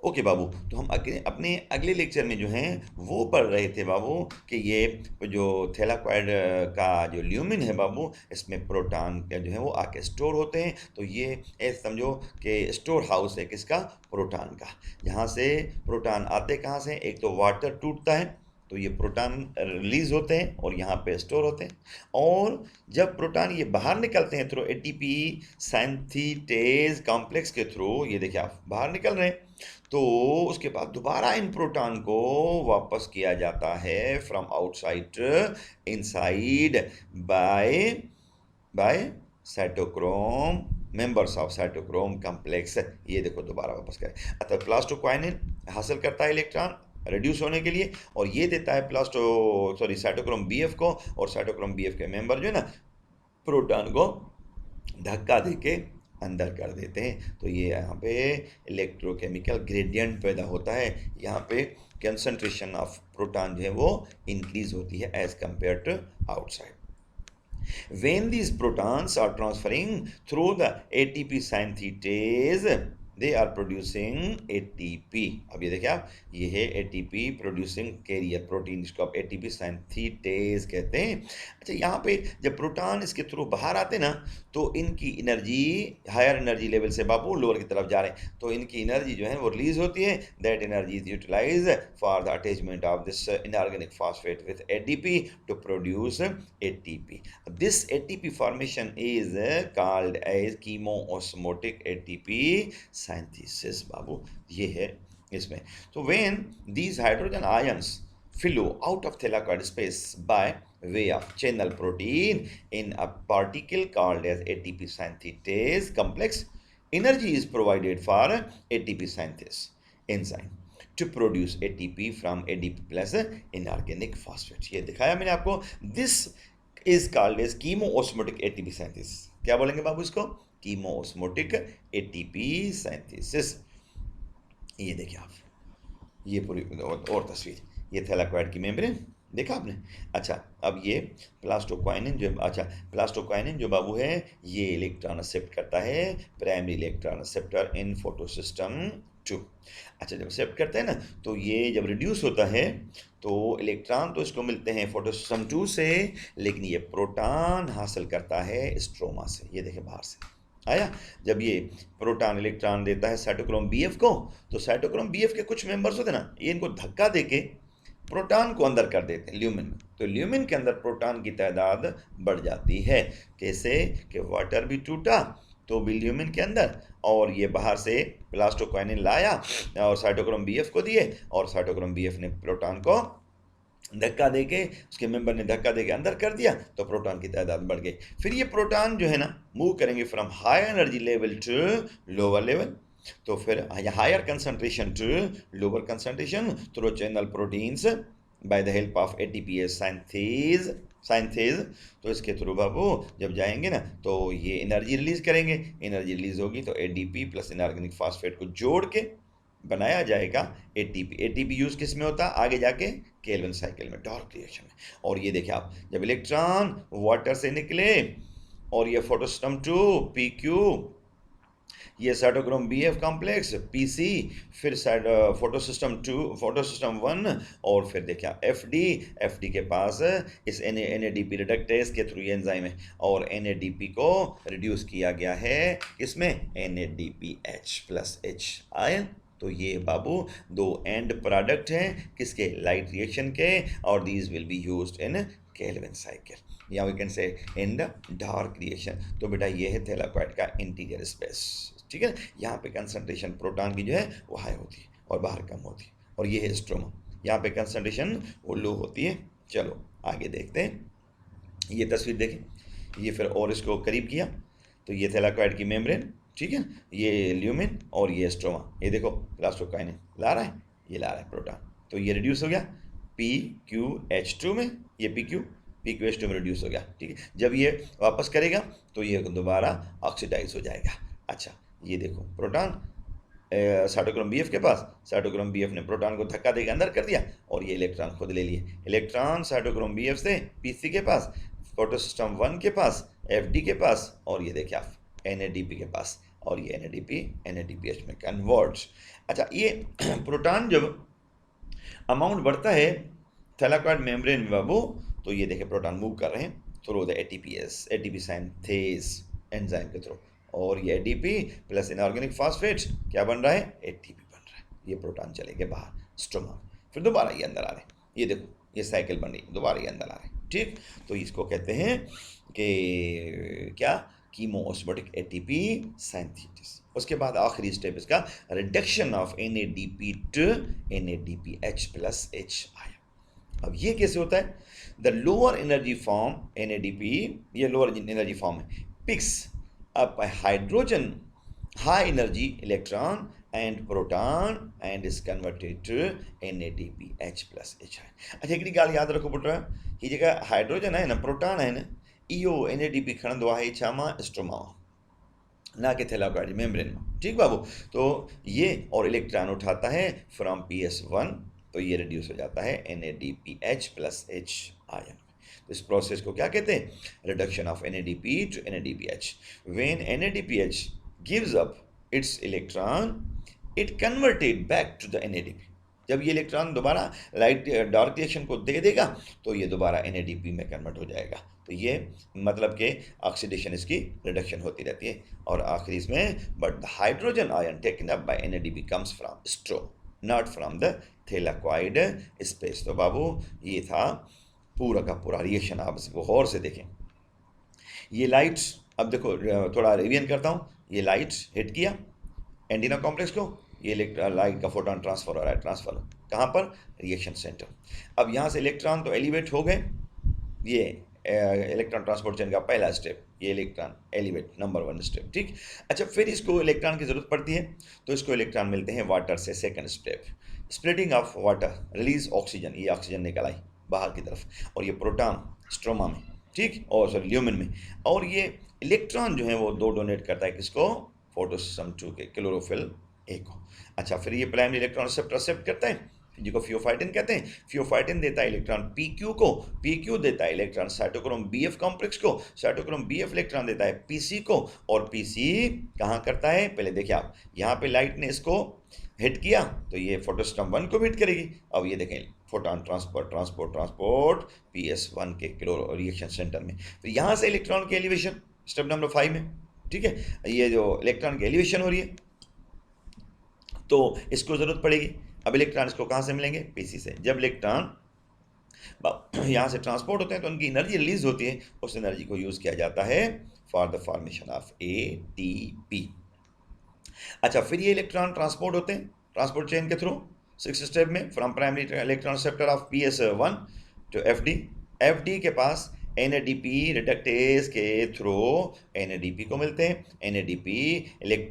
Okay बाबू, तो हम अपने अगले लेक्चर में जो हैं वो पढ़ रहे थे बाबू कि ये जो थैलाकोइड का जो ल्यूमिन है बाबू, इसमें प्रोटॉन का जो है वो आके स्टोर होते हैं। तो ये ऐसे समझो कि स्टोर हाउस है किसका, प्रोटॉन का। यहाँ से प्रोटॉन आते कहाँ से, एक तो वाटर टूटता है तो ये प्रोटॉन रिलीज होते हैं और यहाँ पे स्टोर होते हैं। और जब प्रोटॉन ये बाहर निकलते हैं थ्रू एटीपी सिंथेटेज कॉम्प्लेक्स के थ्रू, ये देखिए आप बाहर निकल रहे हैं, तो उसके बाद दोबारा इन प्रोटॉन को वापस किया जाता है from outside inside by by cytochrome members of cytochrome complex. ये देखो दोबारा वापस करें, अतः प्लास्टोक्वाइनिन हासिल करता है इलेक्ट्रॉन रिड्यूस होने के लिए, और ये देता है साइटोक्रोम बीएफ को, और साइटोक्रोम बीएफ के मेंबर जो है ना प्रोटॉन को धक्का देके अंदर कर देते हैं। तो ये यहाँ पे इलेक्ट्रोकेमिकल ग्रेडियंट पैदा होता है, यहाँ पे कंसंट्रेशन ऑफ प्रोटॉन जो है वो इंक्रीज होती है as compare to outside. When these protons are transferring through the ATP synthetase, they are producing ATP। अब ये देखिए आप, ये है ATP प्रोड्यूसिंग कैरियर प्रोटीन, जिसको आप ATP सिंथेटेज कहते हैं। अच्छा, यहाँ पे जब प्रोटॉन इसके थ्रू बाहर आते ना, तो इनकी एनर्जी हायर एनर्जी लेवल से बाबू लोअर की तरफ जा रहे हैं, तो इनकी एनर्जी जो है वो रिलीज होती है। That energy is utilize for the attachment of this inorganic phosphate with ADP to produce ATP। This ATP formation is called as chemoosmotic ATP synthesis बाबू, ये है इसमें। So when these hydrogen ions flow out of thylakoid space by way of channel protein in a particle called as ATP synthetase complex, energy is provided for ATP synthesis enzyme to produce ATP from ADP plus inorganic phosphate। ये दिखाया मैंने आपको। This is called as chemoosmotic ATP synthesis। क्या बोलेंगे बाबू इसको, chemoosmotic ATP synthesis। ये देखिए आप, ये पूरी और तस्वीर, ये थैलाकोइड की मेम्ब्रेन देखा आपने। अच्छा, अब ये प्लास्टोक्वाइनिन जो बाबू है, ये इलेक्ट्रॉन एक्सेप्ट करता है प्राइमरी इलेक्ट्रॉन एक्सेप्टर इन फोटोसिस्टम 2। अच्छा, जब एक्सेप्ट करता है ना, तो ये जब रिड्यूस होता है तो इलेक्ट्रॉन तो इसको मिलते हैं फोटोसिस्टम 2 से, लेकिन ये प्रोटॉन हासिल करता है स्ट्रोमा से। ये देखें बाहर से आया, जब ये प्रोटॉन इलेक्ट्रॉन देता है साइटोक्रोम बीएफ को, तो साइटोक्रोम बीएफ के कुछ मेंबर्स होते हैं ना, ये इनको धक्का देके प्रोटॉन को अंदर कर देते हैं ल्यूमिन में। तो ल्यूमिन के अंदर प्रोटॉन की तादाद बढ़ जाती है। कैसे कि वाटर भी टूटा तो भी ल्यूमिन के अंदर, और ये बाहर से प्लास्टोक्वाइनिन लाया और साइटोक्रोम बीएफ को दिए, और साइटोक्रोम बीएफ ने प्रोटॉन को धक्का देके, उसके मेंबर ने धक्का देके अंदर कर दिया, तो प्रोटॉन की तादाद बढ़ गई। फिर ये प्रोटॉन जो है ना मूव करेंगे from high energy level to lower level, तो फिर higher concentration to lower concentration through channel proteins by the help of ATPs synthase. तो इसके थ्रू बाबू जब जाएंगे ना, तो ये एनर्जी रिलीज करेंगे, एनर्जी रिलीज होगी तो एडीपी प्लस इनऑर्गेनिक फॉस्फेट को जोड़ के बनाया जाएगा एटीपी। एटीपी यूज किस में होता है आगे जाके, केल्विन साइकिल में, डॉर्क रिएक्शन में। और ये देखिए आप, जब इलेक्ट्रॉन वाटर से निकले और ये फोटोसिस्टम 2 PQ, ये साइटोक्रोम बीएफ कॉम्प्लेक्स PC, फिर फोटोसिस्टम 1, और फिर देखिए FD के पास इस NADP रिडक्टेज के थ्रू एंजाइम है, और NADP को रिड्यूस किया गया है किसमें, NADPH+H आयन। तो ये बाबू दो एंड प्रोडक्ट हैं किसके, लाइट रिएक्शन के, और these will be used in Calvin cycle, या we can say in the dark reaction. तो बेटा ये है थैलाकोइड का इंटीरियर स्पेस, ठीक है। यहाँ पे कंसंट्रेशन प्रोटॉन की जो है वो हाई होती है और बाहर कम होती है, और ये है स्ट्रोमा, यहाँ पे कंसंट्रेशन वो लो होती है। चलो आगे देखते हैं, ये तस्वीर देखें, ये फिर और इसको करीब किया, तो ये थैलाकोइड की मेम्ब्रेन, ठीक है, ये ल्यूमिन और ये स्ट्रोमा। ये देखो प्लास्टोक्वाइनिन ला रहा है, ये ला रहा है प्रोटॉन, तो ये रिड्यूस हो गया PQH2 में, ये PQH2 में रिड्यूस हो गया, ठीक है। जब ये वापस करेगा तो ये दोबारा ऑक्सीडाइज हो जाएगा। अच्छा, ये देखो प्रोटॉन साइटोक्रोम बीएफ के पास, साइटोक्रोम बीएफ ने प्रोटॉन को धक्का देकर अंदर कर दिया, और ये इलेक्ट्रॉन खुद ले लिए। इलेक्ट्रॉन साइटोक्रोम बीएफ से PC के पास, फोटोसिस्टम 1 के पास, FD के पास, और ये देखिए आप NADP के पास, और ये NADPH में कन्वर्ट्स। अच्छा, ये प्रोटॉन जब अमाउंट बढ़ता है थैलाकॉइड मेम्ब्रेन में बाबू, तो ये देखिए प्रोटॉन मूव कर रहे हैं through the ATP synthase enzyme के थ्रू, और ये एटीपी प्लस इनऑर्गेनिक फॉस्फेट्स क्या बन रहा है, एटीपी बन रहा है। ये प्रोटॉन चले गए बाहर स्टोमा, फिर दोबारा ये अंदर आ रहे हैं। ये देखो ये साइकिल बन रही है, दोबारा ये अंदर आ रहे हैं। ठीक, तो इसको कहते हैं कि क्या, कीमोओस्मोटिक एटीपी सिंथेसिस। उसके बाद आखिरी स्टेप इसका reduction of NADP to NADPH plus H आया। अब ये कैसे होता है, the lower energy form NADP, ये लोअर एनर्जी फॉर्म है, picks up hydrogen high energy electron and proton and is converted to NADPH plus H। अच्छा हिकिड़ी ॻाल्हि यादि रखो पुट, ही जेका हाइड्रोजन है न, प्रोटॉन है न, इहो NADP खणंदो आहे छा मां, स्ट्रोमा मां, ना कि थैलाकॉइड मेम्ब्रेन में। ठीक बाबू, तो ये और इलेक्ट्रॉन उठाता है फ्रॉम PS1, तो ये रिड्यूस हो जाता है NADPH प्लस H आयन। तो इस प्रोसेस को क्या कहते हैं, reduction of NADP to NADPH। When NADPH gives up its electron, it converted back to the NADP। जब ये इलेक्ट्रॉन दोबारा लाइट डार्क रिएक्शन को दे देगा तो ये दोबारा NADP में कन्वर्ट हो जाएगा। तो ये मतलब कि ऑक्सीडेशन इसकी रिडक्शन होती रहती है। और आखिरी इसमें, but the hydrogen ion taken up by NADP comes from stroma, not from the thylakoid space. तो बाबू ये था पूरा का पूरा रिएक्शन, आप इसको गौर से देखें। ये लाइट्स, अब देखो थोड़ा रिवीजन करता हूँ। ये लाइट्स हिट किया एंटीना कॉम्प्लेक्स को, ये लाइट का फोटोन ट्रांसफर हो रहा है, ट्रांसफर कहाँ पर, रिएक्शन सेंटर। अब यहाँ से इलेक्ट्रॉन तो एलिवेट हो गए, ये इलेक्ट्रॉन ट्रांसपोर्ट चेन का पहला स्टेप, ये इलेक्ट्रॉन एलिवेट नंबर 1 स्टेप। ठीक, अच्छा फिर इसको इलेक्ट्रॉन की ज़रूरत पड़ती है, तो इसको इलेक्ट्रॉन मिलते हैं वाटर से, second step, splitting of water, release oxygen, ये ऑक्सीजन निकल आई बाहर की तरफ, और ये प्रोटॉन स्ट्रोमा में, ठीक, और सॉरी ल्यूमिन में, और ये इलेक्ट्रॉन जो है वो दो डोनेट करता है किसको, फोटोसिस्टम 2 के क्लोरोफिल A को। अच्छा फिर ये प्राइमरी इलेक्ट्रॉन रिसेप्टर एक्सेप्ट करता है, जिसको फियोफाइटिन कहते हैं। फियोफाइटिन देता है इलेक्ट्रॉन PQ को, PQ देता है इलेक्ट्रॉन साइटोक्रोम BF कॉम्प्लेक्स को, साइटोक्रोम BF इलेक्ट्रॉन देता है PC को, और PC कहाँ करता है, पहले देखिए आप, यहाँ पे लाइट ने इसको हिट किया तो ये फोटोसिस्टम 1 को भी हिट करेगी। अब ये देखें फोटोन ट्रांसपोर्ट PS1 के क्लोरो रिएक्शन सेंटर में। तो यहाँ से इलेक्ट्रॉन की एलिवेशन स्टेप नंबर 5 में, ठीक है, ये जो इलेक्ट्रॉन की एलिवेशन हो रही है तो इसको ज़रूरत पड़ेगी। अब इलेक्ट्रॉन इसको कहाँ से मिलेंगे, PC से। जब इलेक्ट्रॉन यहाँ से ट्रांसपोर्ट होते हैं तो उनकी एनर्जी रिलीज होती है, उस एनर्जी को यूज़ किया जाता है for the formation of ATP। अच्छा फिर ये इलेक्ट्रॉन ट्रांसपोर्ट होते हैं ट्रांसपोर्ट चेन के थ्रू 6 स्टेप में, from primary electron receptor of PS1 to FD के पास NADP रिडक्टेज के थ्रू NADP को मिलते हैं। NADP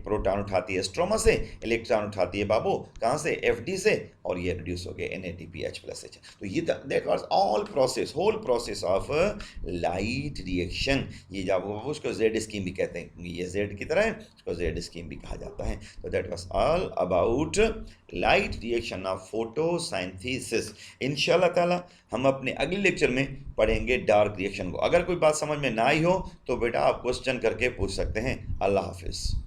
प्रोटॉन उठाती है स्ट्रोमा से, इलेक्ट्रॉन उठाती है बाबू कहाँ से, FD से, और ये रिड्यूस हो गए NADPH प्लस H। तो ये that was all process, whole process of light reaction. ये जब उसको Z स्कीम भी कहते हैं, ये Z की तरह है, उसको Z स्कीम भी कहा जाता है। तो that was all about light reaction of photosynthesis. इंशाल्लाह ताला हम अपने अगले लेक्चर में पढ़ेंगे डार्क रिएक्शन को। अगर कोई बात समझ में ना आई हो तो बेटा आप क्वेश्चन करके पूछ सकते हैं। अल्लाह हाफिज़।